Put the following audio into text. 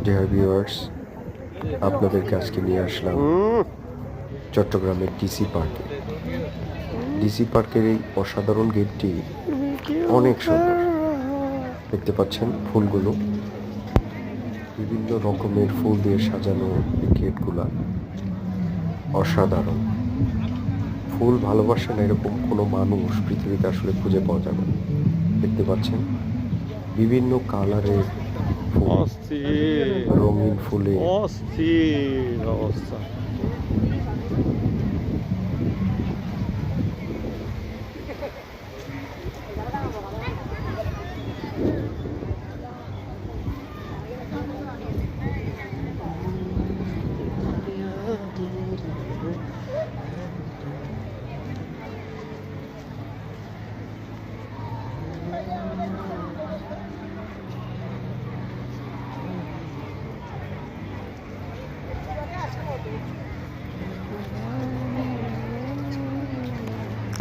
Dear viewers, আপনাদেরকে আজকে নিয়ে আসলাম চট্টগ্রামের ডিসি পার্কে। ডিসি পার্কের এই অসাধারণ গেটটি অনেক সুন্দর। দেখতে পাচ্ছেন ফুলগুলো, বিভিন্ন রকমের ফুল দিয়ে সাজানো এই গেটগুলা অসাধারণ। ফুল ভালোবাসে না এরকম কোনো মানুষ পৃথিবীতে আসলে খুঁজে পাওয়া যাবে না। দেখতে পাচ্ছেন বিভিন্ন কালারের ফুল, অস্থির রঙিন ফুলে অস্থির অবস্থা।